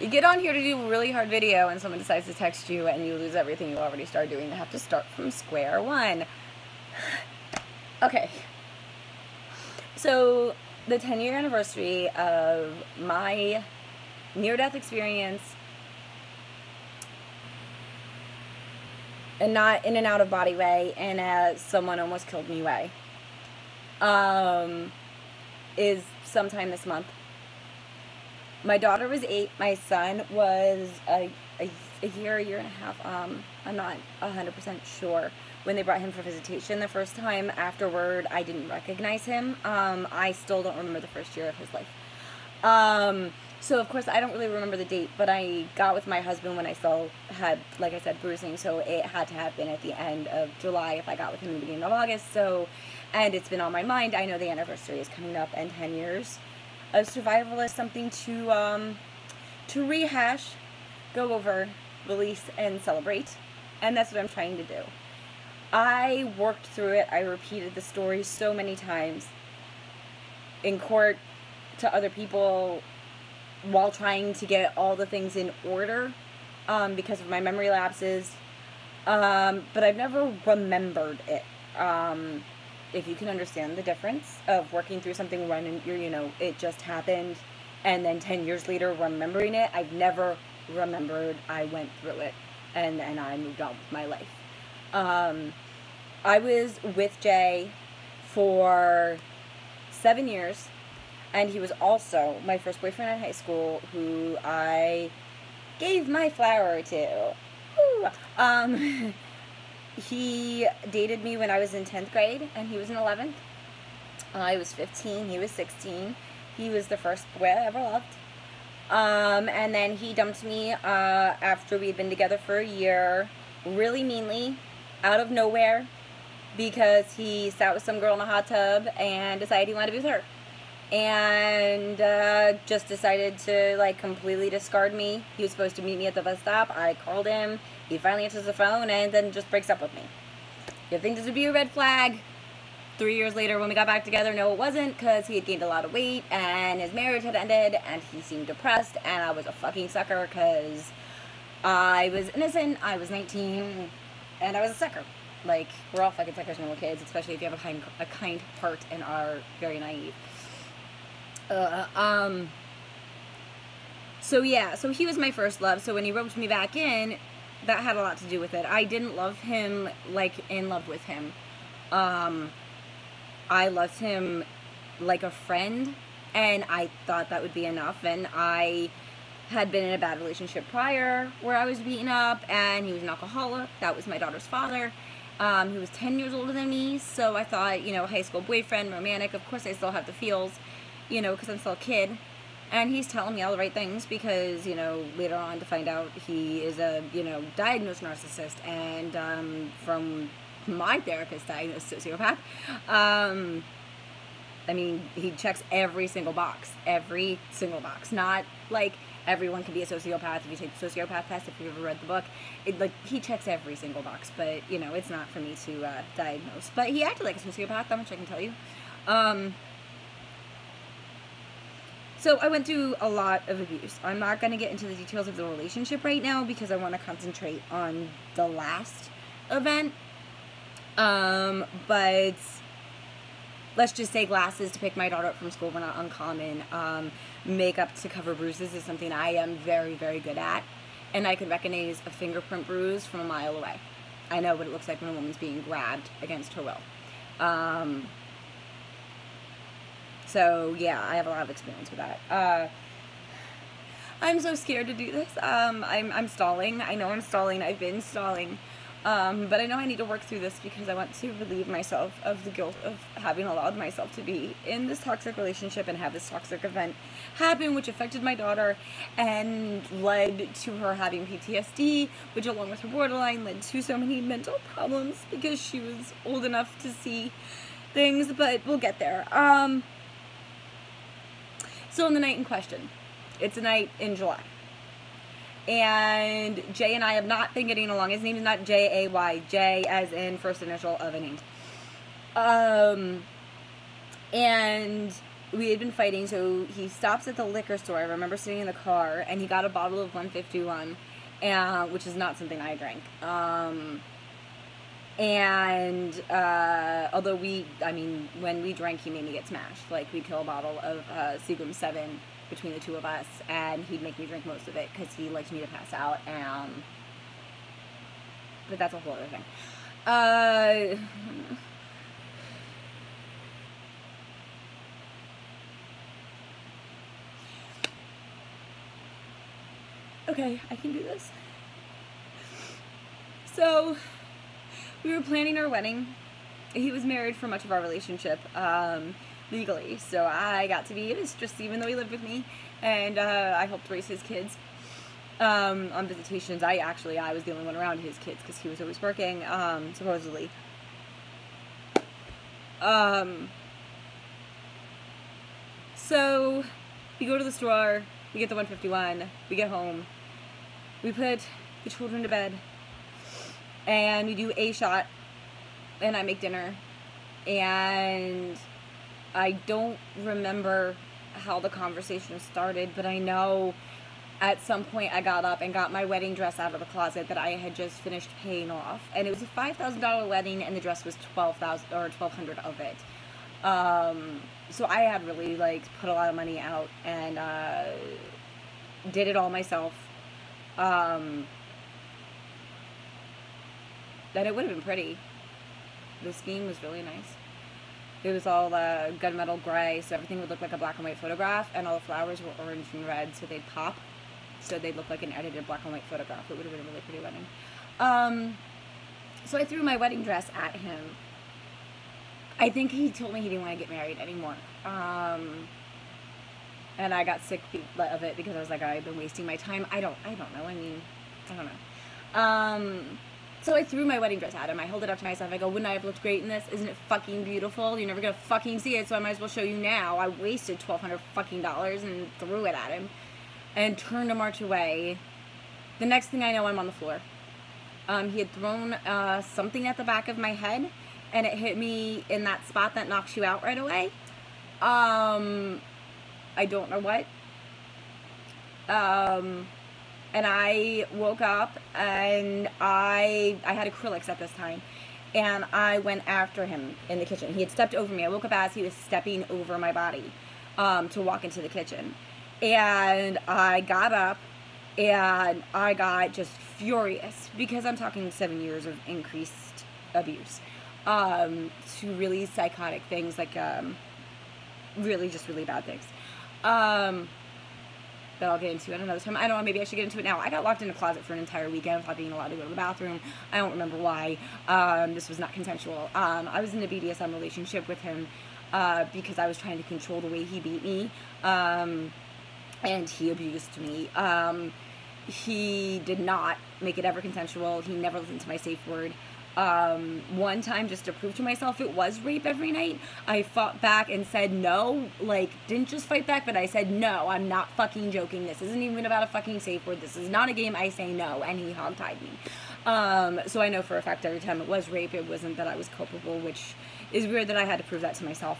You get on here to do a really hard video and someone decides to text you and you lose everything you already started doing. You have to start from square one. Okay. So, the 10-year anniversary of my near-death experience, and not in an out-of-body way, in a someone almost killed me way, is sometime this month. My daughter was 8. My son was a year and a half. I'm not 100% sure. When they brought him for visitation the first time, afterward, I didn't recognize him. I still don't remember the first year of his life. So, of course, I don't really remember the date, but I got with my husband when I still had, like I said, bruising, so it had to have been at the end of July if I got with him in the beginning of August, so, and it's been on my mind. I know the anniversary is coming up, and 10 years of survival is something to rehash, go over, release, and celebrate, and that's what I'm trying to do. I worked through it. I repeated the story so many times in court to other people while trying to get all the things in order because of my memory lapses, but I've never remembered it. If you can understand the difference of working through something when you're, it just happened, and then 10 years later remembering it, I've never remembered I went through it, and I moved on with my life. I was with Jay for 7 years, and he was also my first boyfriend in high school, who I gave my flower to. Woo! He dated me when I was in 10th grade, and he was in 11th. I was 15, he was 16. He was the first boy I ever loved. And then he dumped me after we'd been together for a year, really meanly, out of nowhere, because he sat with some girl in a hot tub and decided he wanted to be with her. And just decided to, like, completely discard me. He was supposed to meet me at the bus stop. I called him. He finally answers the phone and then just breaks up with me. You'd think this would be a red flag. 3 years later, when we got back together, no, it wasn't, because he had gained a lot of weight and his marriage had ended and he seemed depressed, and I was a fucking sucker because I was innocent, I was 19, and I was a sucker. Like, we're all fucking suckers when we're kids, especially if you have a kind heart and are very naive. So yeah, so he was my first love, so when he roped me back in, that had a lot to do with it. I didn't love him like in love with him. I loved him like a friend, and I thought that would be enough, and I had been in a bad relationship prior where I was beaten up, and he was an alcoholic. That was my daughter's father. He was 10 years older than me, so I thought, high school boyfriend, romantic, of course I still have the feels, because I'm still a kid. And he's telling me all the right things because, later on to find out he is a, diagnosed narcissist and, from my therapist, diagnosed sociopath. I mean, he checks every single box. Every single box. Not like everyone can be a sociopath if you take the sociopath test, if you've ever read the book. He checks every single box, but, it's not for me to diagnose. But he acted like a sociopath, that much I can tell you. So I went through a lot of abuse. I'm not going to get into the details of the relationship right now because I want to concentrate on the last event. But let's just say glasses to pick my daughter up from school were not uncommon. Makeup to cover bruises is something I am very, very good at. And I can recognize a fingerprint bruise from a mile away. I know what it looks like when a woman's being grabbed against her will. So, yeah, I have a lot of experience with that. I'm so scared to do this. I'm stalling. I know I'm stalling. I've been stalling. But I know I need to work through this because I want to relieve myself of the guilt of having allowed myself to be in this toxic relationship and have this toxic event happen, which affected my daughter and led to her having PTSD, which along with her borderline led to so many mental problems because she was old enough to see things, but we'll get there. So on the night in question, it's a night in July, and Jay and I have not been getting along. His name is not J-A-Y, J as in first initial of a name. And we had been fighting, so he stops at the liquor store. I remember sitting in the car, and he got a bottle of 151, which is not something I drank. Although when we drank, he made me get smashed. Like, we'd kill a bottle of Seagram 7 between the two of us, and he'd make me drink most of it because he liked me to pass out. But that's a whole other thing. Okay, I can do this. So, we were planning our wedding. He was married for much of our relationship, legally. So I got to be a mistress even though he lived with me. And I helped raise his kids on visitations. I was the only one around his kids because he was always working, supposedly. So we go to the store, we get the 151, we get home, we put the children to bed, and we do a shot, and I make dinner, and I don't remember how the conversation started, but I know at some point I got up and got my wedding dress out of the closet that I had just finished paying off, and it was a $5,000 wedding, and the dress was $1,200 of it. So I had really, like, put a lot of money out, and did it all myself. Then it would have been pretty. The scheme was really nice. It was all gunmetal gray, so everything would look like a black and white photograph, and all the flowers were orange and red, so they'd pop. So they'd look like an edited black and white photograph. It would have been a really pretty wedding. So I threw my wedding dress at him. I think he told me he didn't want to get married anymore. And I got sick of it because I was like, I've been wasting my time. I don't know. I don't know. So I threw my wedding dress at him. I held it up to myself. I go, wouldn't I have looked great in this? Isn't it fucking beautiful? You're never gonna fucking see it, so I might as well show you now. I wasted $1,200 fucking dollars and threw it at him and turned to march away. The next thing I know, I'm on the floor. He had thrown something at the back of my head, and it hit me in that spot that knocks you out right away. I don't know what. And I woke up, and I had acrylics at this time, and I went after him in the kitchen. He had stepped over me. I woke up as he was stepping over my body to walk into the kitchen. And I got up, and I got just furious, because I'm talking 7 years of increased abuse, to really psychotic things, like really bad things. That I'll get into at another time. I don't know, maybe I should get into it now. I got locked in a closet for an entire weekend without being allowed to go to the bathroom. I don't remember why. This was not consensual. I was in a BDSM relationship with him because I was trying to control the way he beat me, and he abused me. He did not make it ever consensual. He never listened to my safe word. One time, just to prove to myself it was rape every night, I fought back and said no. Like, didn't just fight back, but I said no, I'm not fucking joking. This isn't even about a fucking safe word. This is not a game. I say no. And he hogtied me. So I know for a fact every time it was rape, it wasn't that I was culpable, which is weird that I had to prove that to myself.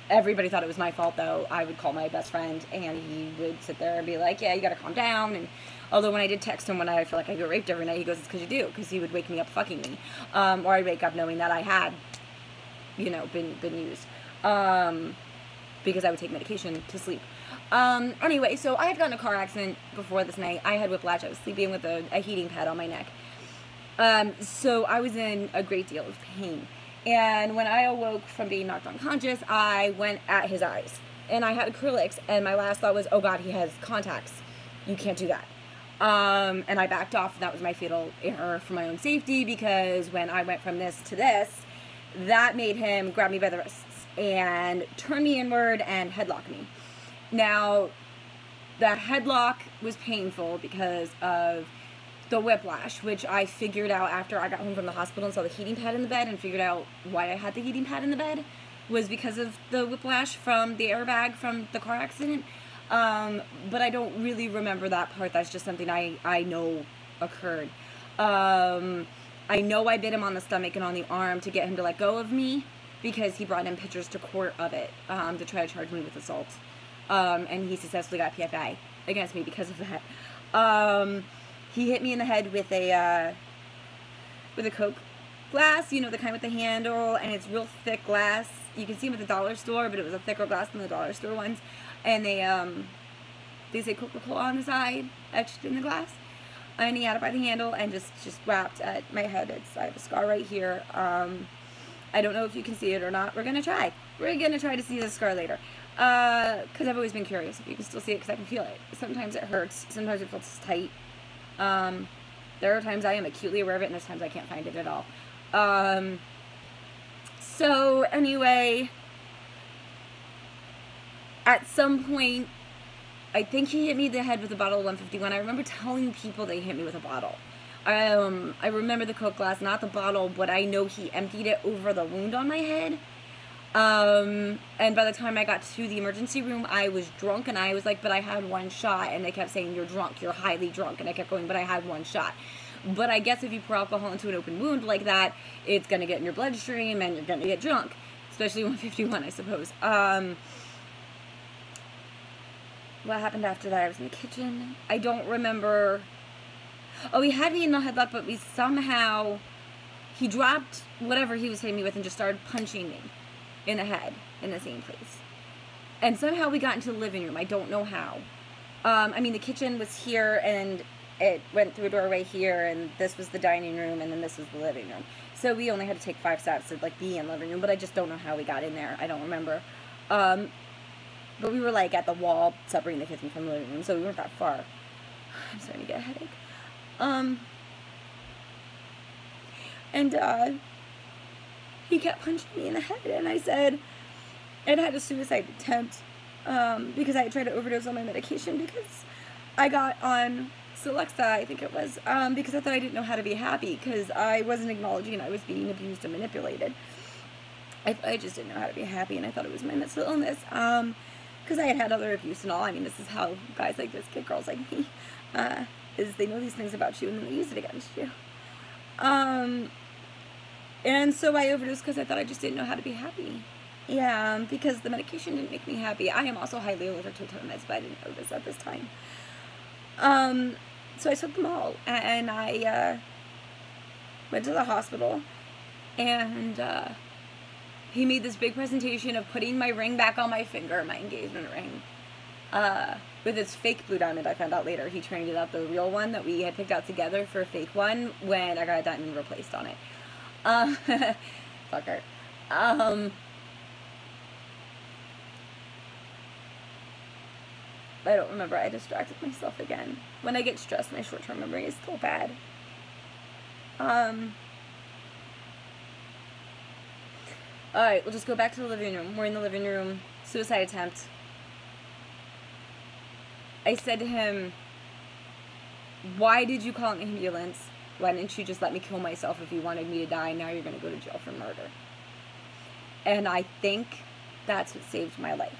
Everybody thought it was my fault, though. I would call my best friend, and he would sit there and be like, yeah, you gotta calm down. And although when I did text him when I feel like I get raped every night, he goes, it's because you do, because he would wake me up fucking me. Or I'd wake up knowing that I had, you know, been used. Because I would take medication to sleep. Anyway, so I had gotten in a car accident before this night. I had whiplash. I was sleeping with a heating pad on my neck. So I was in a great deal of pain. And when I awoke from being knocked unconscious, I went at his eyes. And I had acrylics, and my last thought was, oh God, he has contacts. You can't do that. And I backed off. That was my fatal error for my own safety, because when I went from this to this, that made him grab me by the wrists and turn me inward and headlock me. Now, that headlock was painful because of the whiplash, which I figured out after I got home from the hospital and saw the heating pad in the bed and figured out why I had the heating pad in the bed was because of the whiplash from the airbag from the car accident. But I don't really remember that part. That's just something I know occurred. I know I bit him on the stomach and on the arm to get him to let go of me because he brought in pictures to court of it to try to charge me with assault. And he successfully got PFA against me because of that. He hit me in the head with a Coke glass, you know, the kind with the handle, and it's real thick glass. You can see them at the dollar store, but it was a thicker glass than the dollar store ones. And they say Coca-Cola on the side, etched in the glass. And he had it by the handle and just whapped at my head. I have a scar right here. I don't know if you can see it or not. We're going to try. We're going to try to see the scar later. Because I've always been curious if you can still see it, because I can feel it. Sometimes it hurts. Sometimes it feels tight. There are times I am acutely aware of it, and there's times I can't find it at all. So anyway, at some point, I think he hit me in the head with a bottle of 151. I remember telling people they hit me with a bottle. I remember the Coke glass, not the bottle, but I know he emptied it over the wound on my head. And by the time I got to the emergency room, I was drunk, and I was like, but I had one shot, and they kept saying, you're drunk, you're highly drunk, and I kept going, but I had one shot. But I guess if you pour alcohol into an open wound like that, it's going to get in your bloodstream, and you're going to get drunk, especially 151, I suppose. What happened after that? I was in the kitchen. I don't remember. Oh, he had me in the headlock, but he dropped whatever he was hitting me with and just started punching me in the head in the same place. And somehow we got into the living room. I don't know how. I mean, the kitchen was here, and it went through a doorway here, and this was the dining room, and then this was the living room. So we only had to take 5 steps to, like, be in the living room, but I just don't know how we got in there. I don't remember. But we were, like, at the wall separating the kitchen from the living room, so we weren't that far. I'm starting to get a headache. He kept punching me in the head, and I said I'd had a suicide attempt, because I had tried to overdose on my medication, because I got on Celexa, I think it was, because I thought I didn't know how to be happy, because I wasn't acknowledging I was being abused and manipulated. I just didn't know how to be happy, and I thought it was my mental illness, because I had had other abuse and all. I mean, this is how guys like this get girls like me, is they know these things about you, and then they use it against you. And so I overdosed because I thought I just didn't know how to be happy. Yeah, because the medication didn't make me happy. I am also highly allergic to meds, but I didn't know this at this time. So I took them all, and I went to the hospital, and he made this big presentation of putting my ring back on my finger, my engagement ring, with its fake blue diamond. I found out later he traded out the real one that we had picked out together for a fake one when I got a diamond replaced on it. Fucker. I don't remember. I distracted myself again. When I get stressed, my short-term memory is still bad. Alright, we'll just go back to the living room. We're in the living room. Suicide attempt. I said to him, why did you call an ambulance? Why didn't you just let me kill myself if you wanted me to die? Now you're going to go to jail for murder. And I think that's what saved my life.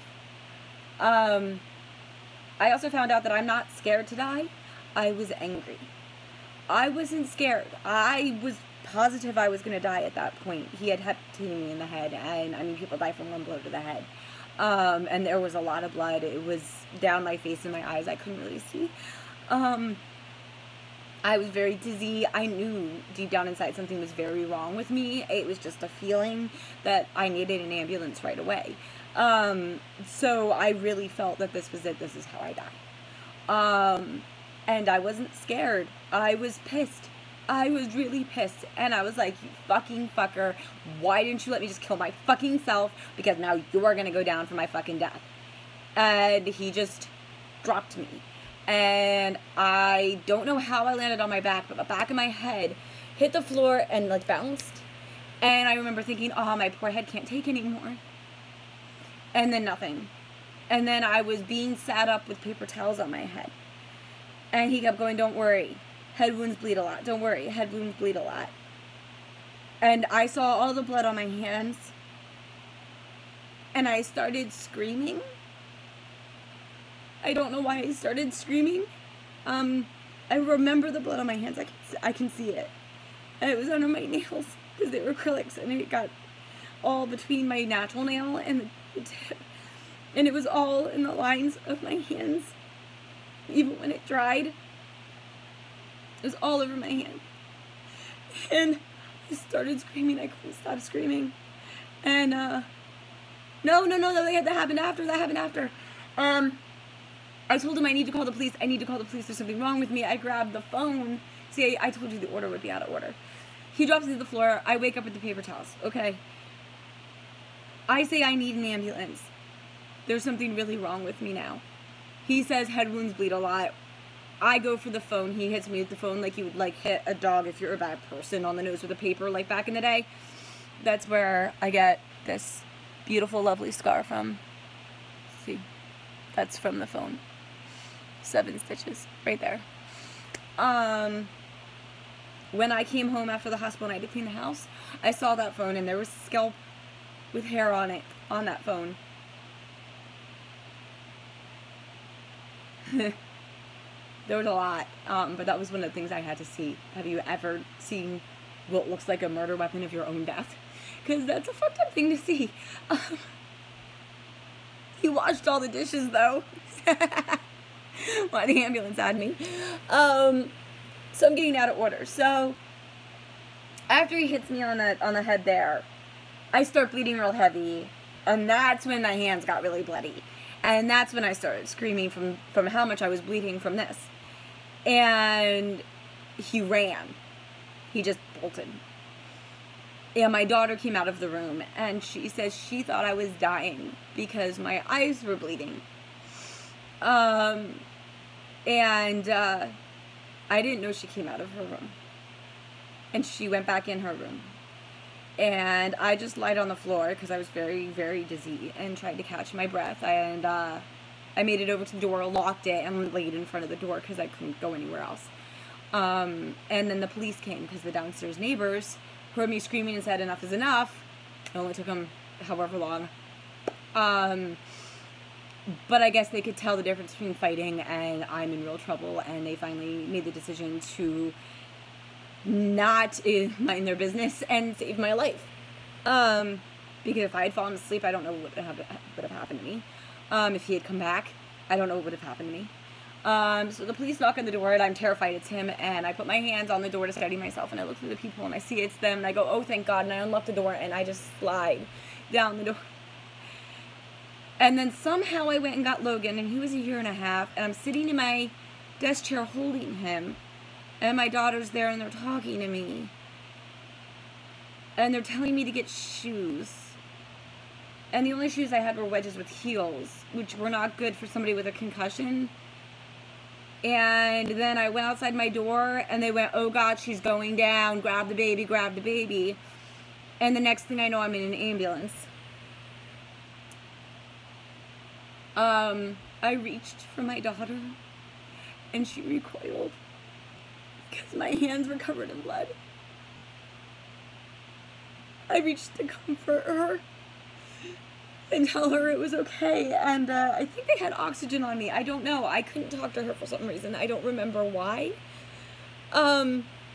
I also found out that I'm not scared to die. I was angry. I wasn't scared. I was positive I was going to die at that point. He had hitting me in the head, and I mean, people die from one blow to the head. And there was a lot of blood. It was down my face and my eyes. I couldn't really see. I was very dizzy. I knew deep down inside something was very wrong with me. It was just a feeling that I needed an ambulance right away. So I really felt that this was it. This is how I die. And I wasn't scared. I was pissed. I was really pissed. And I was like, you fucking fucker, why didn't you let me just kill my fucking self? Because now you're gonna go down for my fucking death. And he just dropped me. And I don't know how I landed on my back, but the back of my head hit the floor and like bounced. And I remember thinking, oh, my poor head can't take anymore. And then nothing. And then I was being sat up with paper towels on my head. And he kept going, don't worry. Head wounds bleed a lot. Don't worry. Head wounds bleed a lot. And I saw all the blood on my hands. And I started screaming. I don't know why I started screaming. I remember the blood on my hands. I can see it. And it was under my nails because they were acrylics, and it got all between my natural nail and the tip. And it was all in the lines of my hands. Even when it dried, it was all over my hand. And I started screaming. I couldn't stop screaming. And, no, that happened after. I told him I need to call the police. There's something wrong with me. I grabbed the phone. See, I told you the order would be out of order. He drops it to the floor. I wake up with the paper towels, okay? I say I need an ambulance. There's something really wrong with me now. He says head wounds bleed a lot. I go for the phone. He hits me with the phone like you would, like, hit a dog if you're a bad person on the nose with a paper, like back in the day. That's where I get this beautiful, lovely scar from. See? That's from the phone. 7 stitches right there. When I came home after the hospital and I had to clean the house, I saw that phone and there was scalp with hair on it, on that phone. There was a lot, but that was one of the things I had to see. Have you ever seen what looks like a murder weapon of your own death? Because that's a fucked up thing to see. He washed all the dishes, though. Why the ambulance had me. So I'm getting out of order. So after he hits me on the head there, I start bleeding real heavy, and that's when my hands got really bloody. And that's when I started screaming from how much I was bleeding from this. And he ran. He just bolted. And my daughter came out of the room, and she says she thought I was dying because my eyes were bleeding. I didn't know she came out of her room. And she went back in her room. And I just lied on the floor because I was very, very dizzy and tried to catch my breath. And I made it over to the door, locked it, and laid in front of the door because I couldn't go anywhere else. And then the police came because the downstairs neighbors heard me screaming and said enough is enough. It only took them however long. But I guess they could tell the difference between fighting and I'm in real trouble, and they finally made the decision to not mind their business and save my life. Because if I had fallen asleep, I don't know what would have happened to me. If he had come back, I don't know what would have happened to me. So the police knock on the door, and I'm terrified it's him, and I put my hands on the door to steady myself, and I look through the people, and I see it's them, and I go, oh, thank God, and I unlock the door, and I just slide down the door. And then somehow I went and got Logan, and he was 1.5 years, and I'm sitting in my desk chair holding him, and my daughter's there, and they're talking to me, and they're telling me to get shoes. And the only shoes I had were wedges with heels, which were not good for somebody with a concussion. And then I went outside my door, and they went, oh God, she's going down, grab the baby, grab the baby. And the next thing I know, I'm in an ambulance. I reached for my daughter, and she recoiled because my hands were covered in blood. I reached to comfort her and tell her it was okay, and I think they had oxygen on me. I don't know. I couldn't talk to her for some reason. I don't remember why.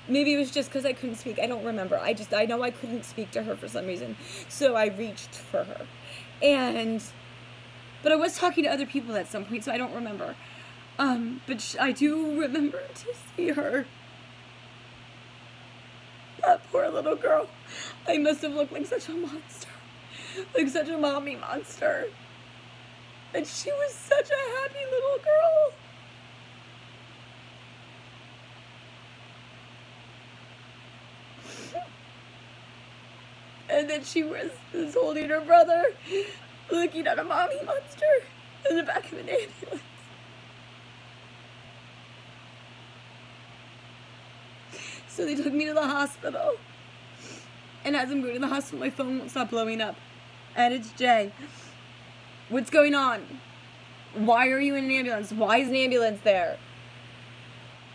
Maybe it was just because I couldn't speak. I don't remember. I know I couldn't speak to her for some reason, so I reached for her. But I was talking to other people at some point, so I don't remember. But I do remember to see her. That poor little girl. I must have looked like such a monster. Like such a mommy monster. And she was such a happy little girl. And then she was holding her brother, looking at a mommy monster in the back of an ambulance. So they took me to the hospital. And as I'm going to the hospital, my phone won't stop blowing up. And it's Jay. What's going on? Why are you in an ambulance? Why is an ambulance there?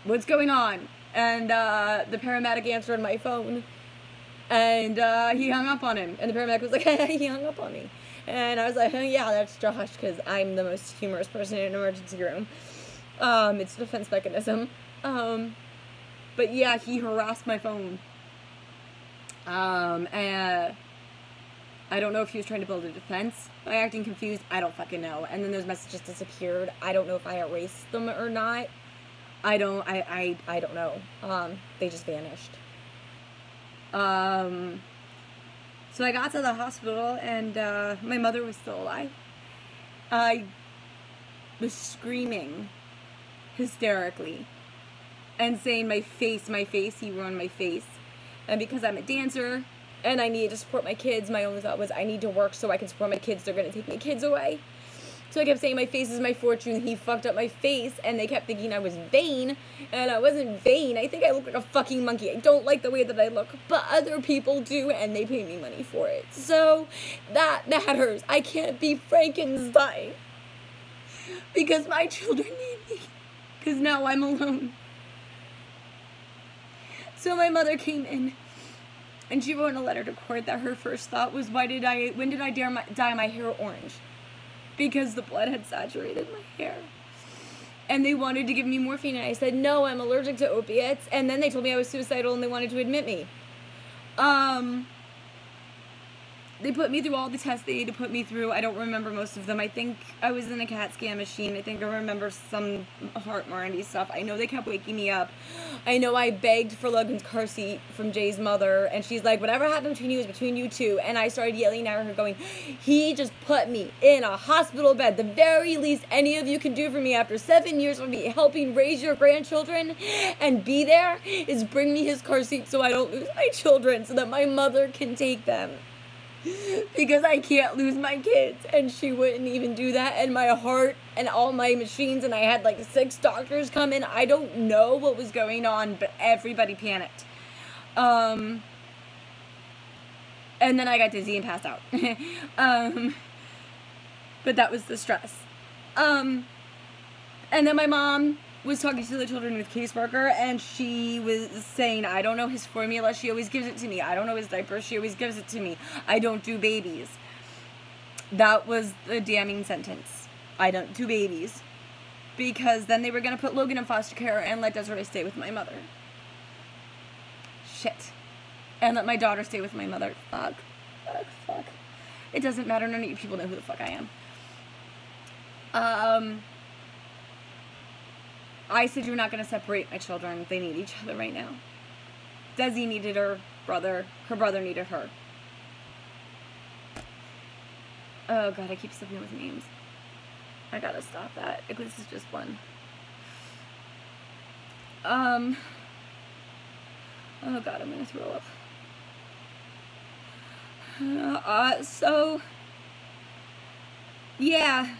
What's going on? And the paramedic answered my phone. And he hung up on him. And the paramedic was like, hey, he hung up on me. And I was like, yeah, that's Josh, because I'm the most humorous person in an emergency room. It's a defense mechanism. But yeah, he harassed my phone. And I don't know if he was trying to build a defense by acting confused. I don't fucking know. And then those messages disappeared. I don't know if I erased them or not. I don't know. They just vanished. So I got to the hospital and my mother was still alive. I was screaming hysterically and saying my face, he ruined my face. And because I'm a dancer and I needed to support my kids, my only thought was I need to work so I can support my kids. They're going to take my kids away. So I kept saying my face is my fortune. He fucked up my face and they kept thinking I was vain, and I wasn't vain. I think I look like a fucking monkey. I don't like the way that I look, but other people do and they pay me money for it. So that matters. I can't be Frankenstein because my children need me, because now I'm alone. So my mother came in and she wrote in a letter to court that her first thought was, when did I dye my hair orange? Because the blood had saturated my hair. And they wanted to give me morphine, and I said, no, I'm allergic to opiates. And then they told me I was suicidal, and they wanted to admit me. They put me through all the tests they needed to put me through. I don't remember most of them. I think I was in a CAT scan machine. I think I remember some heart monitor stuff. I know they kept waking me up. I know I begged for Logan's car seat from Jay's mother, and she's like, whatever happened between you is between you two. And I started yelling at her going, he just put me in a hospital bed. The very least any of you can do for me after 7 years of me helping raise your grandchildren and be there is bring me his car seat so I don't lose my children, so that my mother can take them. Because I can't lose my kids, and she wouldn't even do that. And my heart and all my machines, and I had like 6 doctors come in. I don't know what was going on, but everybody panicked. And then I got dizzy and passed out. But that was the stress. And then my mom was talking to the children with caseworker, and she was saying, I don't know his formula, she always gives it to me. I don't know his diapers, she always gives it to me. I don't do babies. That was the damning sentence. I don't do babies. Because then they were going to put Logan in foster care and let Desiree stay with my mother. Shit. And let my daughter stay with my mother. Fuck. Fuck. Fuck. It doesn't matter, none of you people know who the fuck I am. I said, you're not going to separate my children. They need each other right now. Desi needed her brother. Her brother needed her. Oh, God, I keep slipping with names. I gotta stop that. This is just one. Oh, God, I'm going to throw up. So, yeah.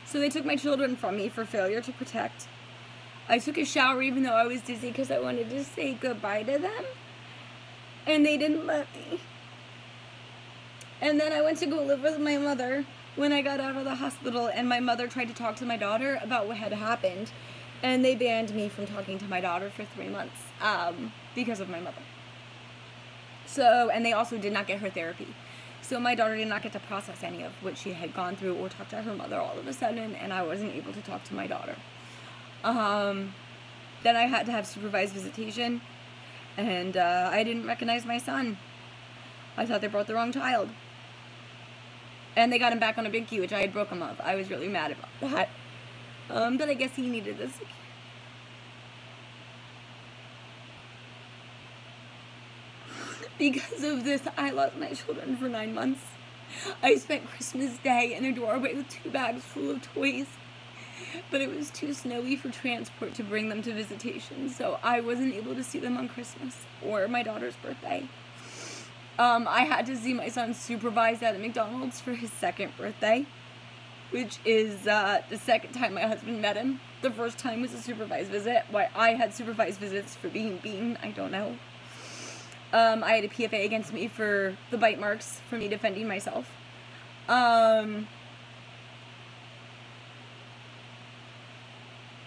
So they took my children from me for failure to protect. I took a shower even though I was dizzy because I wanted to say goodbye to them. And they didn't let me. And then I went to go live with my mother when I got out of the hospital, and my mother tried to talk to my daughter about what had happened. And they banned me from talking to my daughter for 3 months because of my mother. So, and they also did not get her therapy. So my daughter did not get to process any of what she had gone through or talk to her mother all of a sudden, and I wasn't able to talk to my daughter. Then I had to have supervised visitation, and I didn't recognize my son. I thought they brought the wrong child. And they got him back on a binky, which I had broke him of. I was really mad about that. But I guess he needed this. Because of this, I lost my children for 9 months. I spent Christmas Day in a doorway with 2 bags full of toys. But it was too snowy for transport to bring them to visitation, so I wasn't able to see them on Christmas or my daughter's birthday. I had to see my son supervised at a McDonald's for his 2nd birthday, which is the 2nd time my husband met him. The first time was a supervised visit. Why I had supervised visits for being beaten, I don't know. I had a PFA against me for the bite marks, for me defending myself. And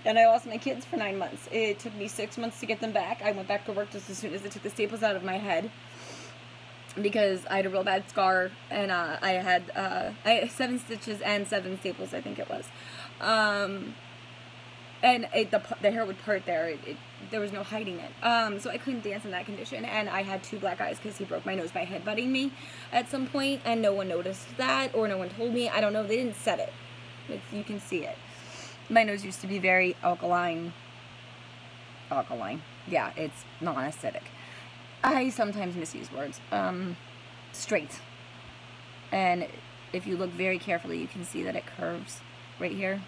I lost my kids for 9 months. It took me 6 months to get them back. I went back to work just as soon as they took the staples out of my head, because I had a real bad scar, and I had 7 stitches and 7 staples, I think it was. And the hair would part there. There was no hiding it. So I couldn't dance in that condition, and I had 2 black eyes because he broke my nose by headbutting me at some point, and no one noticed that, or no one told me. I don't know. They didn't set it. You can see it. My nose used to be very alkaline. Yeah, it's non-acidic. I sometimes misuse words. Straight. And if you look very carefully, you can see that it curves right here.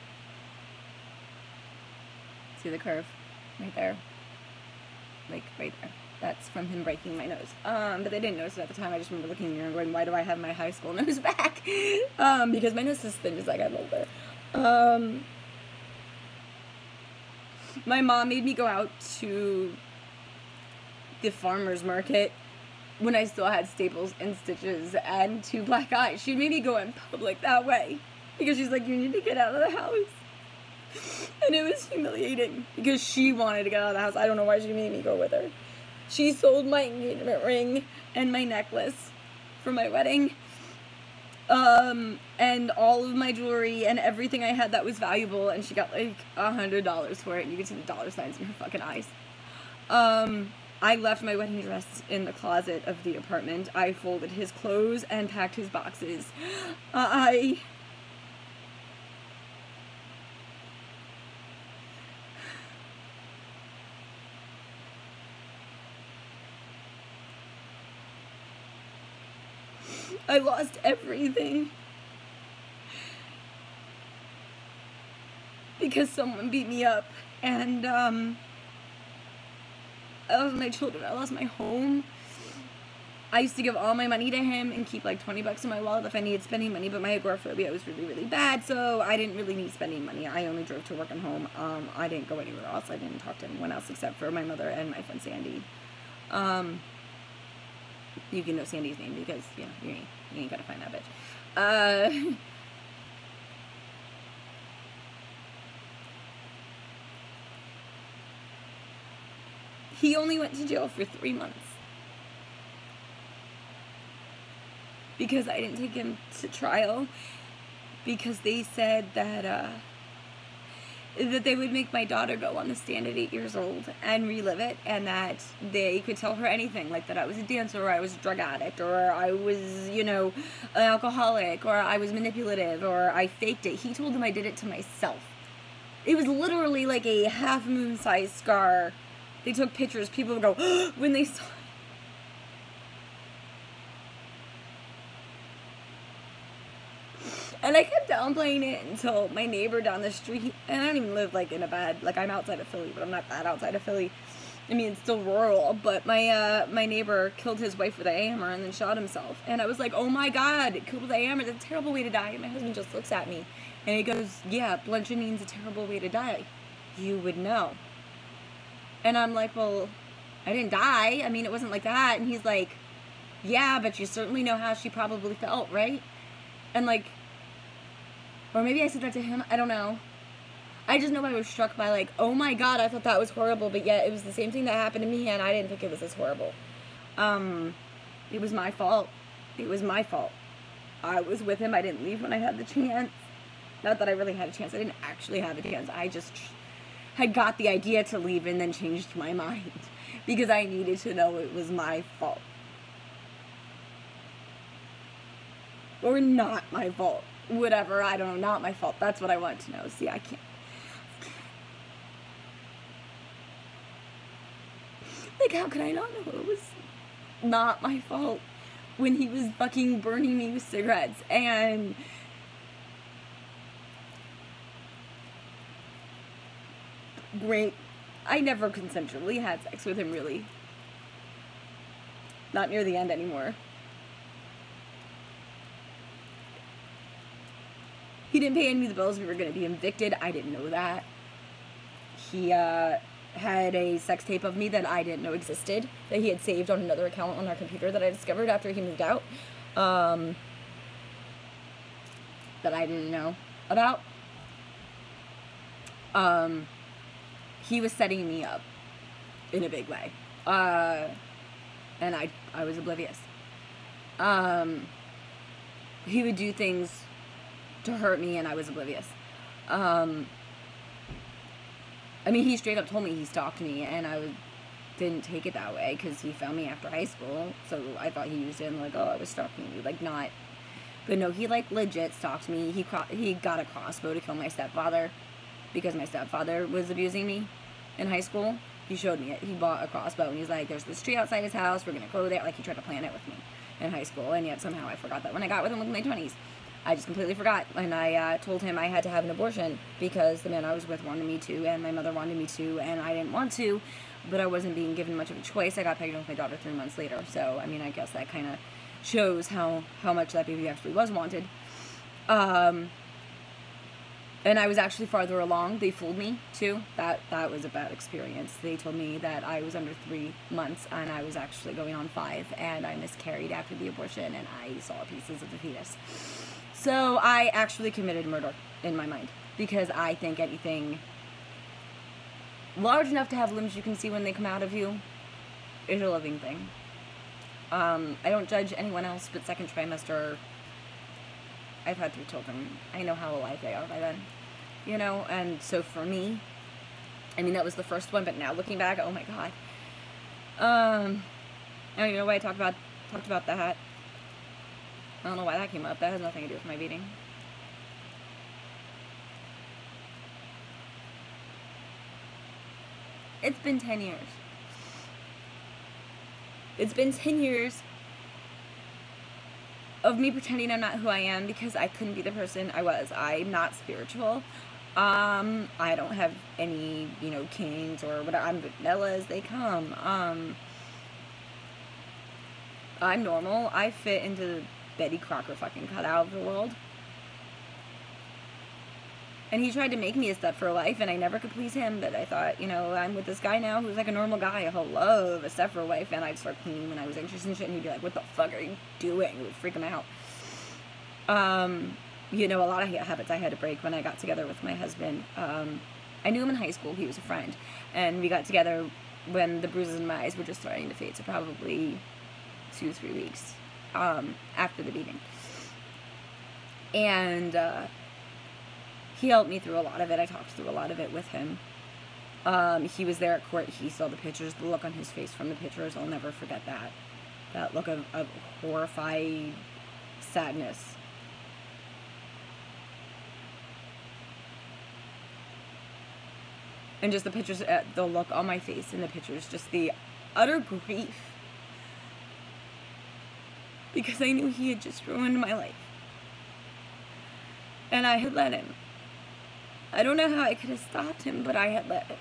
See the curve? Right there. Like, right there. That's from him breaking my nose. But they didn't notice it at the time. I just remember looking in the mirror and going, why do I have my high school nose back? Because my nose is thin as I got older. My mom made me go out to the farmer's market when I still had staples and stitches and 2 black eyes. She made me go in public that way because she's like, you need to get out of the house. And it was humiliating because she wanted to get out of the house. I don't know why she made me go with her. She sold my engagement ring and my necklace for my wedding. And all of my jewelry and everything I had that was valuable, and she got like $100 for it, and you can see the dollar signs in her fucking eyes. I left my wedding dress in the closet of the apartment. I folded his clothes and packed his boxes. I lost everything because someone beat me up, and I lost my children, I lost my home. I used to give all my money to him and keep like 20 bucks in my wallet if I needed spending money, but my agoraphobia was really, really bad, so I didn't really need spending money. I only drove to work and home. I didn't go anywhere else. I didn't talk to anyone else except for my mother and my friend Sandy. You can know Sandy's name because, you know, you ain't gotta find that bitch. He only went to jail for 3 months because I didn't take him to trial, because they said that they would make my daughter go on the stand at 8 years old and relive it, and that they could tell her anything, like that I was a dancer, or I was a drug addict, or I was, you know, an alcoholic, or I was manipulative, or I faked it. He told them I did it to myself. It was literally like a half-moon size scar. They took pictures. People would go, when they saw it. And I kept downplaying it until my neighbor down the street, and I don't even live like in a bad, like I'm outside of Philly, but I'm not that outside of Philly. I mean, it's still rural, but my neighbor killed his wife with a hammer and then shot himself. And I was like, oh my God, killed with a hammer, that's a terrible way to die. And my husband just looks at me and he goes, yeah, bludgeoning's a terrible way to die. You would know. And I'm like, well, I didn't die. I mean, it wasn't like that. And he's like, yeah, but you certainly know how she probably felt, right? And like, or maybe I said that to him, I don't know. I just know I was struck by like, oh my God, I thought that was horrible, but yet it was the same thing that happened to me, and I didn't think it was as horrible. It was my fault. It was my fault. I was with him. I didn't leave when I had the chance. Not that I really had a chance. I didn't actually have a chance. I just had got the idea to leave and then changed my mind because I needed to know it was my fault. Or not my fault. Whatever, I don't know, not my fault. That's what I want to know. See, I can't. Like, how could I not know it was not my fault when he was fucking burning me with cigarettes and great. I never consensually had sex with him, really. Not near the end anymore. He didn't pay any of the bills. We were going to be evicted. I didn't know that. He had a sex tape of me that I didn't know existed, that he had saved on another account on our computer that I discovered after he moved out, that I didn't know about. He was setting me up in a big way, and I was oblivious. He would do things to hurt me, and I was oblivious. I mean, he straight up told me he stalked me, and didn't take it that way, because he found me after high school, so I thought he used it in, like, oh, I was stalking you, like, not, but no, he, like, legit stalked me. He got a crossbow to kill my stepfather, because my stepfather was abusing me in high school. He showed me it. He bought a crossbow, and he's like, there's this tree outside his house, we're gonna go there, like, he tried to plan it with me in high school, and yet somehow I forgot that when I got with him in my 20s. I just completely forgot, and I told him I had to have an abortion because the man I was with wanted me to, and my mother wanted me to, and I didn't want to, but I wasn't being given much of a choice. I got pregnant with my daughter 3 months later, so, I mean, I guess that kind of shows how much that baby actually was wanted. And I was actually farther along. They fooled me, too. That was a bad experience. They told me that I was under 3 months, and I was actually going on 5, and I miscarried after the abortion, and I saw pieces of the fetus. So I actually committed murder in my mind, because I think anything large enough to have limbs you can see when they come out of you is a living thing. I don't judge anyone else, but second trimester, I've had 3 children. I know how alive they are by then, you know, and so for me, I mean, that was the first one, but now looking back, oh my God. And you know why I talked about that? I don't know why that came up. That has nothing to do with my beating. It's been 10 years. It's been 10 years of me pretending I'm not who I am because I couldn't be the person I was. I'm not spiritual. I don't have any, you know, kings or whatever. I'm vanilla as they come. I'm normal. I fit into the Betty Crocker fucking cutout of the world. And he tried to make me a step for wife, and I never could please him, but I thought, you know, I'm with this guy now who's like a normal guy. He'll love a step for wife, and I'd start cleaning when I was anxious and shit, and he'd be like, what the fuck are you doing? It would freak him out. You know, a lot of habits I had to break when I got together with my husband. I knew him in high school. He was a friend. And we got together when the bruises in my eyes were just starting to fade, so probably 2-3 weeks after the beating. And he helped me through a lot of it. I talked through a lot of it with him. He was there at court. He saw the pictures, the look on his face from the pictures. I'll never forget that. That look of horrified sadness. And just the pictures, the look on my face in the pictures, just the utter grief. Because I knew he had just ruined my life. And I had let him. I don't know how I could have stopped him, but I had let him.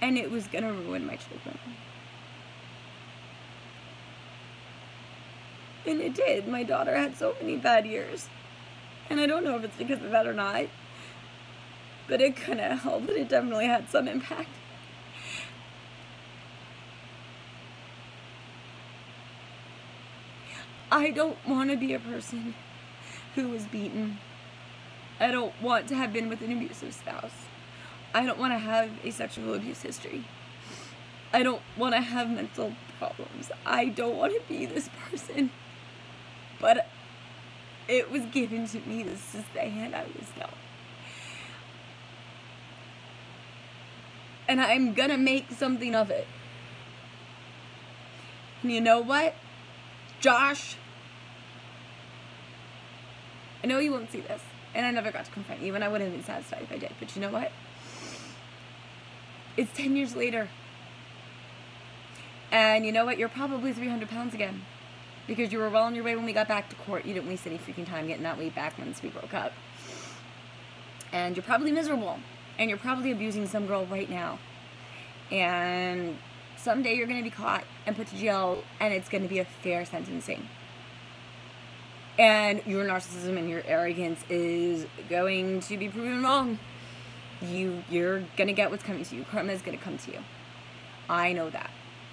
And it was going to ruin my children. And it did. My daughter had so many bad years. And I don't know if it's because of that or not. But it couldn't have helped. It definitely had some impact. I don't want to be a person who was beaten. I don't want to have been with an abusive spouse. I don't want to have a sexual abuse history. I don't want to have mental problems. I don't want to be this person. But it was given to me. This is the hand I was dealt. And I'm gonna make something of it. And you know what? Josh, I know you won't see this, and I never got to confront you, and I wouldn't have been satisfied if I did, but you know what? It's 10 years later. And you know what? You're probably 300 pounds again. Because you were well on your way when we got back to court. You didn't waste any freaking time getting that weight back once we broke up. And you're probably miserable. And you're probably abusing some girl right now. And someday you're going to be caught and put to jail, and it's going to be a fair sentencing. And your narcissism and your arrogance is going to be proven wrong. You're going to get what's coming to you. Karma is going to come to you. I know that.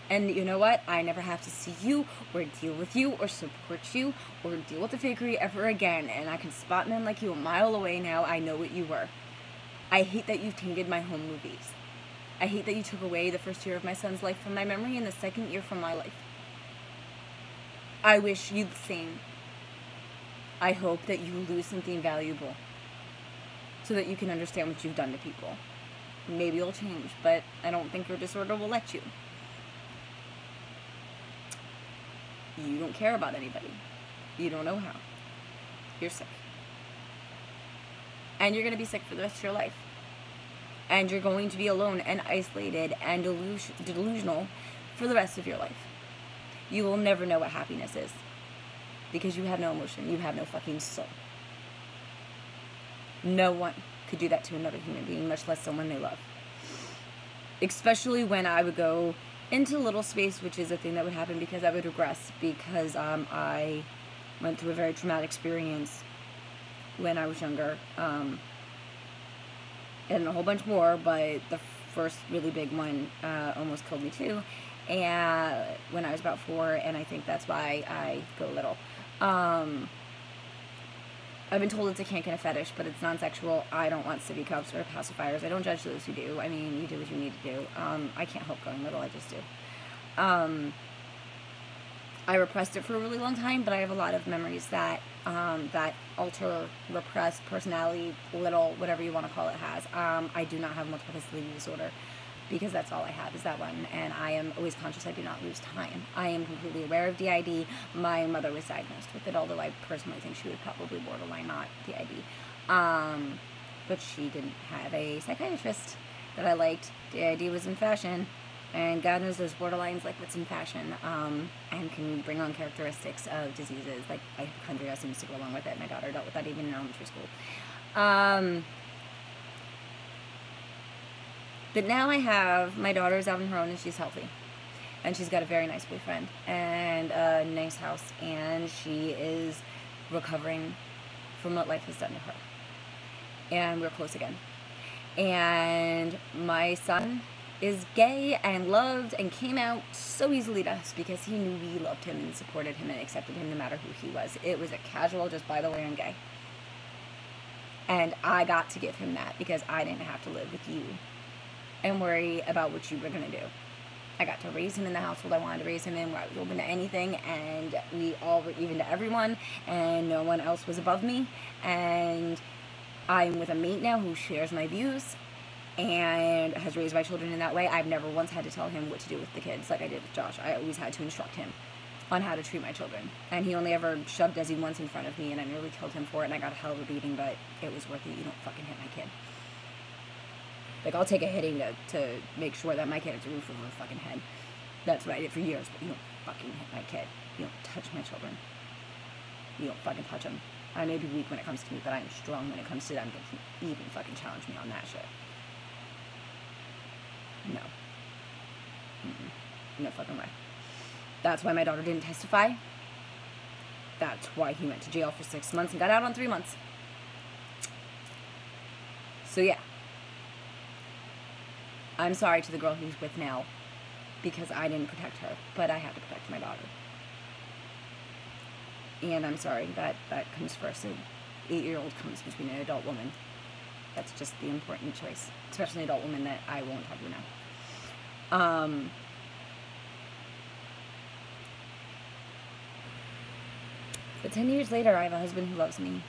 And you know what? I never have to see you or deal with you or support you or deal with the fakery ever again. And I can spot men like you a mile away now. I know what you were. I hate that you've tainted my home movies. I hate that you took away the first year of my son's life from my memory and the second year from my life. I wish you the same. I hope that you lose something valuable so that you can understand what you've done to people. maybe you'll change, but I don't think your disorder will let you. You don't care about anybody. You don't know how. You're sick. And you're going to be sick for the rest of your life. And you're going to be alone and isolated and delusional for the rest of your life. You will never know what happiness is. Because you have no emotion. You have no fucking soul. No one could do that to another human being, much less someone they love. Especially when I would go into little space, which is a thing that would happen because I would regress. Because I went through a very traumatic experience when I was younger. And a whole bunch more, but the first really big one almost killed me too. And when I was about 4, and I think that's why I go little. I've been told it's a kink and a fetish, but it's non-sexual. I don't want sippy cups or pacifiers. I don't judge those who do. I mean, you do what you need to do. I can't help going little, I just do. I repressed it for a really long time, but I have a lot of memories that that alter, repressed personality, little, whatever you want to call it, has. I do not have multiple personality disorder, because that's all I have is that one, and I am always conscious I do not lose time. I am completely aware of DID. My mother was diagnosed with it, although I personally think she would probably borderline not DID. But she didn't have a psychiatrist that I liked. DID was in fashion, and God knows those borderlines like what's in fashion, and can bring on characteristics of diseases, like hypochondria seems to go along with it. My daughter dealt with that even in elementary school. But now I have, my daughter's out on her own and she's healthy. And she's got a very nice boyfriend and a nice house. And she is recovering from what life has done to her. And we're close again. And my son is gay and loved and came out so easily to us because he knew we loved him and supported him and accepted him no matter who he was. It was a casual, just by the way, I'm gay. And I got to give him that because I didn't have to live with you and worry about what you were going to do. I got to raise him in the household I wanted to raise him in, where I was open to anything, and we all were even to everyone, and no one else was above me. And I'm with a mate now who shares my views and has raised my children in that way. I've never once had to tell him what to do with the kids like I did with Josh. I always had to instruct him on how to treat my children. And he only ever shoved Desi once in front of me, and I nearly killed him for it, and I got a hell of a beating, but it was worth it. You don't fucking hit my kid. Like, I'll take a hitting to make sure that my kid has a roof over her fucking head. That's what I did for years, but you don't fucking hit my kid. You don't touch my children. You don't fucking touch them. I may be weak when it comes to me, but I am strong when it comes to them. Don't even fucking challenge me on that shit. No. No fucking way. That's why my daughter didn't testify. That's why he went to jail for 6 months and got out on 3 months. So yeah. I'm sorry to the girl he's with now because I didn't protect her, but I had to protect my daughter. And I'm sorry that comes first. An 8-year-old comes between an adult woman. That's just the important choice, especially an adult woman that I won't have you now. But 10 years later, I have a husband who loves me,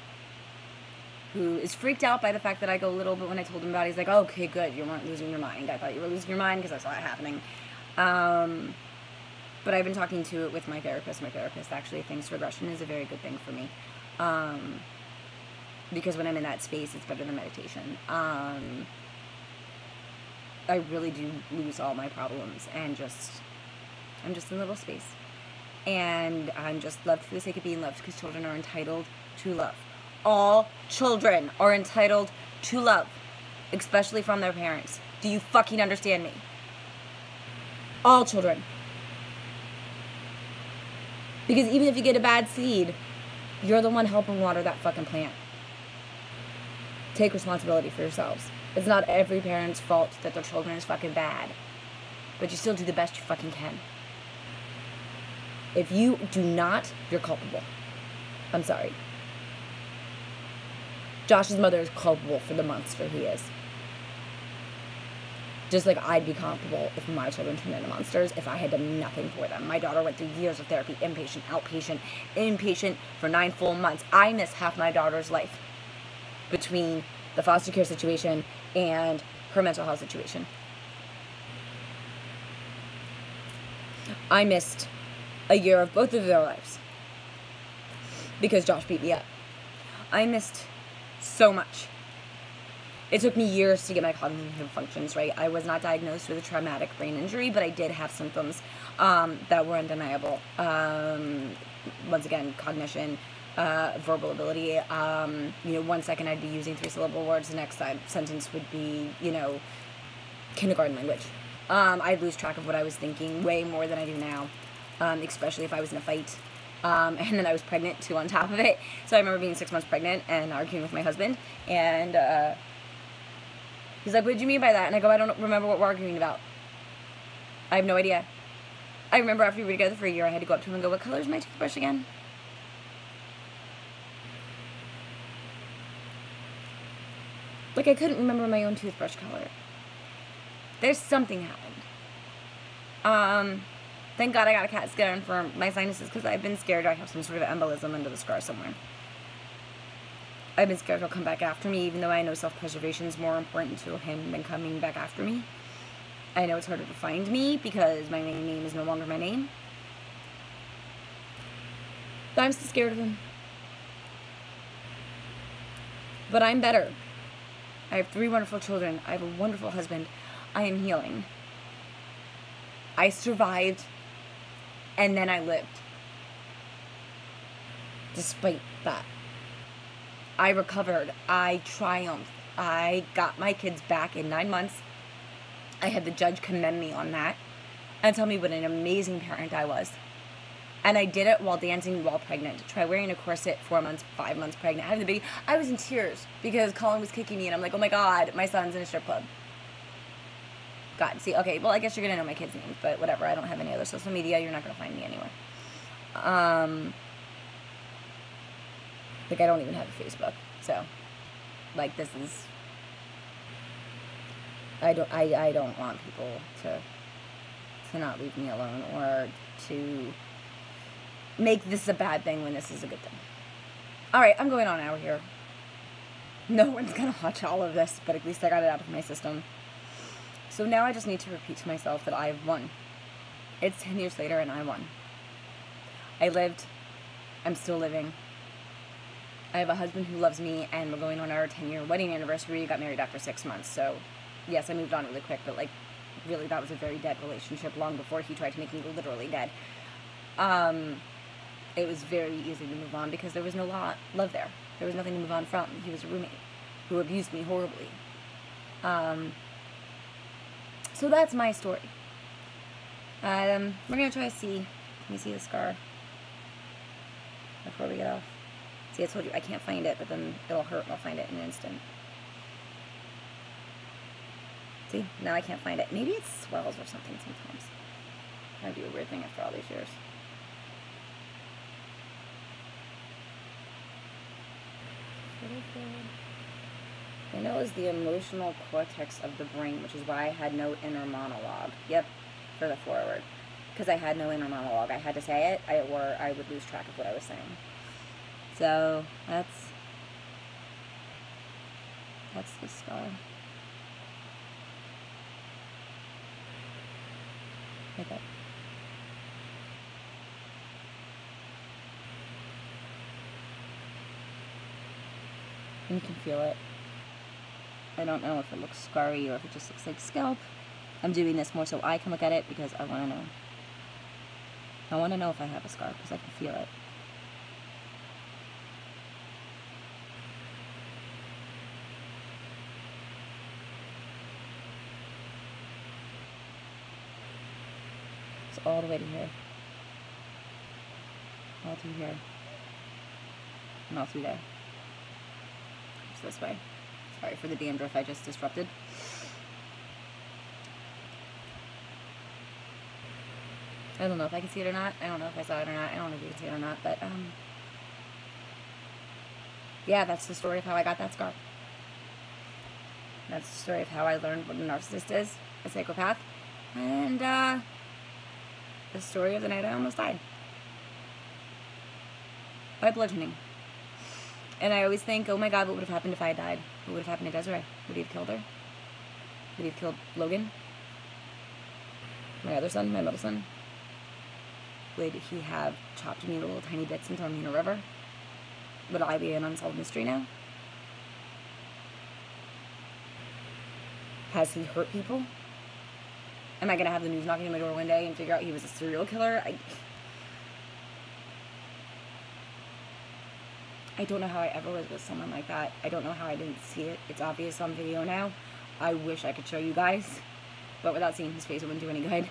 who is freaked out by the fact that I go little, but when I told him about it, he's like, oh, okay, good, you weren't losing your mind. I thought you were losing your mind because I saw it happening. But I've been talking to it with my therapist. My therapist actually thinks regression is a very good thing for me. Because when I'm in that space, it's better than meditation. I really do lose all my problems, and I'm just in a little space. And I'm just loved for the sake of being loved, because children are entitled to love. All children are entitled to love, especially from their parents. Do you fucking understand me? All children. Because even if you get a bad seed, you're the one helping water that fucking plant. Take responsibility for yourselves. It's not every parent's fault that their children is fucking bad. But you still do the best you fucking can. If you do not, you're culpable. I'm sorry. Josh's mother is culpable for the monster he is. Just like I'd be culpable if my children turned into monsters if I had done nothing for them. My daughter went through years of therapy, inpatient, outpatient, inpatient for 9 full months. I missed half my daughter's life between the foster care situation and her mental health situation. I missed a year of both of their lives because Josh beat me up. I missed so much. It took me years to get my cognitive functions right. I was not diagnosed with a traumatic brain injury, but I did have symptoms that were undeniable. Once again, cognition, verbal ability. 1 second I'd be using 3-syllable words, the next sentence would be, kindergarten language. I'd lose track of what I was thinking way more than I do now, especially if I was in a fight. And then I was pregnant, too, on top of it. So I remember being 6 months pregnant and arguing with my husband, and he's like, what did you mean by that? And I go, I don't remember what we're arguing about. I have no idea. I remember after we were together for a year, I had to go up to him and go, what color is my toothbrush again? Like, I couldn't remember my own toothbrush color. There's something happened. Thank God I got a CAT scan for my sinuses, because I've been scared I have some sort of embolism under the scar somewhere. I've been scared he'll come back after me, even though I know self-preservation is more important to him than coming back after me. I know it's harder to find me because my main name is no longer my name. But I'm still scared of him. But I'm better. I have 3 wonderful children. I have a wonderful husband. I am healing. I survived, and then I lived. Despite that. I recovered. I triumphed. I got my kids back in 9 months. I had the judge commend me on that and tell me what an amazing parent I was. And I did it while dancing while pregnant. Try wearing a corset 4 months, 5 months pregnant. Having the baby. I was in tears because Colin was kicking me and I'm like, oh my God, my son's in a strip club. God, see, okay, well, I guess you're going to know my kids' names, but whatever. I don't have any other social media. You're not going to find me anywhere. Like, I don't even have a Facebook. So, like, this is... I don't want people to not leave me alone or to make this a bad thing when this is a good thing. Alright, I'm going on an hour here. No one's going to watch all of this, but at least I got it out of my system. So now I just need to repeat to myself that I've won. It's 10 years later and I won. I lived. I'm still living. I have a husband who loves me and we're going on our 10-year wedding anniversary. We got married after 6 months, so yes, I moved on really quick, but like, really that was a very dead relationship long before he tried to make me literally dead. It was very easy to move on because there was no love there. There was nothing to move on from. He was a roommate who abused me horribly. So that's my story. We're going to try to see. Let me see the scar before we get off. See, I told you I can't find it, but then it'll hurt and I'll find it in an instant. See, now I can't find it. Maybe it swells or something sometimes. That'd be a weird thing after all these years. I know it's the emotional cortex of the brain, which is why I had no inner monologue. Yep, for the forward. Because I had no inner monologue. I had to say it, or I would lose track of what I was saying. So, that's the scar. Right there. You can feel it. I don't know if it looks scarry or if it just looks like scalp. I'm doing this more so I can look at it because I want to know. I want to know if I have a scar because I can feel it. It's all the way to here. All through here. And all through there. It's this way. Sorry for the dandruff I just disrupted. I don't know if I can see it or not. I don't know if I saw it or not. I don't know if you can see it or not. But, yeah, that's the story of how I got that scar. That's the story of how I learned what a narcissist is, a psychopath. And, the story of the night I almost died. By bludgeoning. And I always think, oh my God, what would have happened if I had died? What would have happened to Desiree? Would he have killed her? Would he have killed Logan? My other son, my middle son? Would he have chopped me into little tiny bits and thrown me in a river? Would I be an unsolved mystery now? Has he hurt people? Am I going to have the news knocking on my door one day and figure out he was a serial killer? I don't know how I ever was with someone like that. I don't know how I didn't see it. It's obvious on video now. I wish I could show you guys, but without seeing his face, it wouldn't do any good.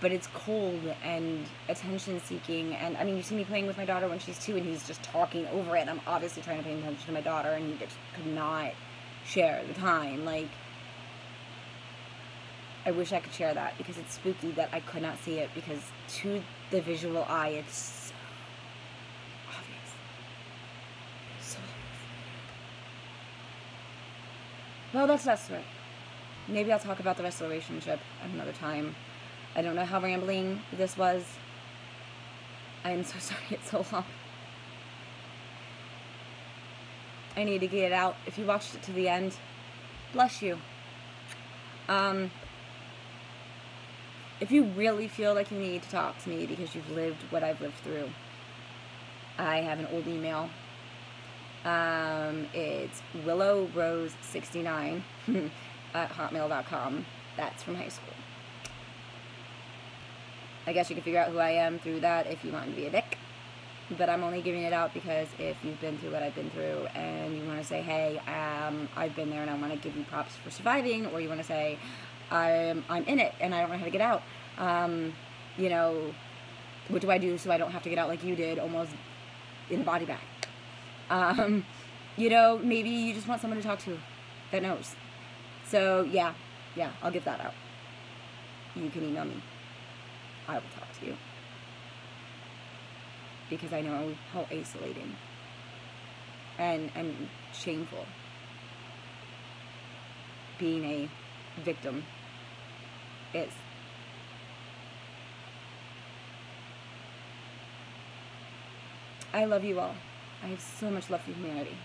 But it's cold and attention-seeking, and I mean, you see me playing with my daughter when she's 2, and he's just talking over it. I'm obviously trying to pay attention to my daughter, and he just could not share the time. Like, I wish I could share that, because it's spooky that I could not see it, because to the visual eye, it's so obvious. So obvious. Well, that's that story. Maybe I'll talk about the rest of the relationship at another time. I don't know how rambling this was. I am so sorry it's so long. I need to get it out. If you watched it to the end, bless you. If you really feel like you need to talk to me because you've lived what I've lived through, I have an old email. It's willowrose69 at hotmail.com. That's from high school. I guess you can figure out who I am through that if you want to be a dick. But I'm only giving it out because if you've been through what I've been through and you want to say, hey, I've been there and I want to give you props for surviving, or you want to say, I'm in it and I don't know how to get out. You know, what do I do so I don't have to get out like you did, almost in a body bag? You know, maybe you just want someone to talk to that knows. So, yeah, I'll give that out. You can email me. I will talk to you. Because I know how isolating and shameful being a victim is. I love you all. I have so much love for humanity.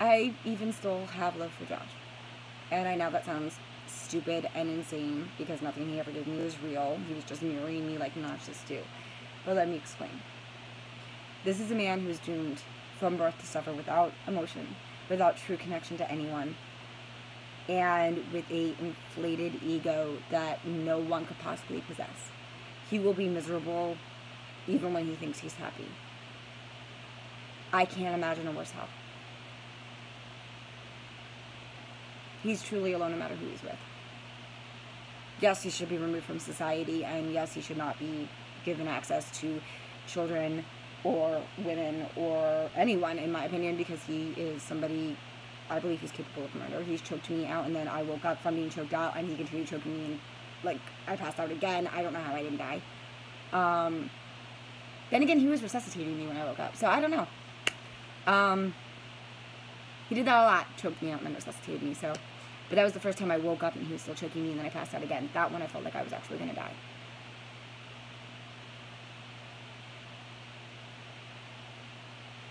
I even still have love for Josh. And I know that sounds stupid and insane because nothing he ever did to me was real. He was just mirroring me like narcissists do. But let me explain. This is a man who is doomed from birth to suffer without emotion, without true connection to anyone, and with a inflated ego that no one could possibly possess. He will be miserable even when he thinks he's happy. I can't imagine a worse hell. He's truly alone no matter who he's with. Yes, he should be removed from society, and yes, he should not be given access to children or women or anyone, in my opinion, because he is somebody, I believe he's capable of murder. He's choked me out, and then I woke up from being choked out, and he continued choking me, and, like, I passed out again. I don't know how I didn't die. Then again, he was resuscitating me when I woke up, so I don't know. He did that a lot, choked me out and then resuscitated me, so. But that was the first time I woke up and he was still choking me, and then I passed out again. That one I felt like I was actually going to die.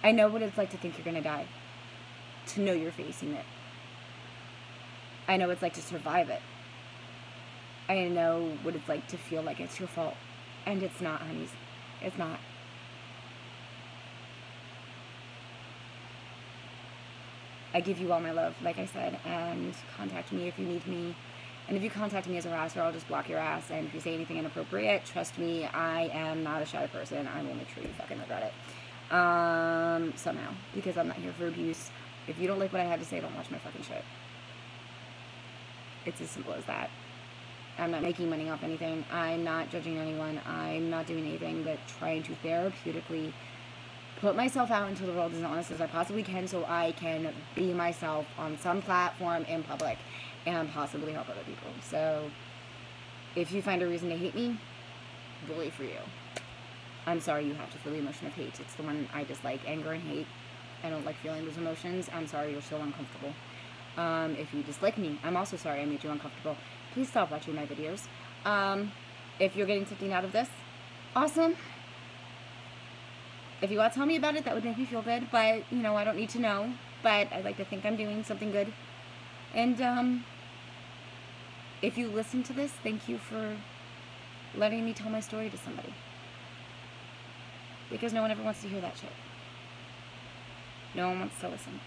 I know what it's like to think you're going to die. To know you're facing it. I know what it's like to survive it. I know what it's like to feel like it's your fault. And it's not, honeys. It's not. I give you all my love, like I said, and contact me if you need me. And if you contact me as a harasser, I'll just block your ass. And if you say anything inappropriate, trust me, I am not a shy person. I will make sure you fucking regret it. Somehow. Because I'm not here for abuse. If you don't like what I have to say, don't watch my fucking shit. It's as simple as that. I'm not making money off anything. I'm not judging anyone. I'm not doing anything but trying to therapeutically put myself out into the world as honest as I possibly can so I can be myself on some platform in public and possibly help other people. So if you find a reason to hate me, bully for you. I'm sorry you have to feel the emotion of hate. It's the one I dislike, anger and hate. I don't like feeling those emotions. I'm sorry you're so uncomfortable. If you dislike me, I'm also sorry I made you uncomfortable. Please stop watching my videos. If you're getting something out of this, awesome. If you want to tell me about it, that would make me feel good, but, you know, I don't need to know, but I'd like to think I'm doing something good, and, if you listen to this, thank you for letting me tell my story to somebody. Because no one ever wants to hear that shit. No one wants to listen.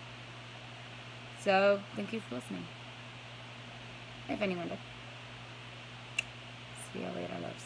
So, thank you for listening. If anyone did. See you later, loves.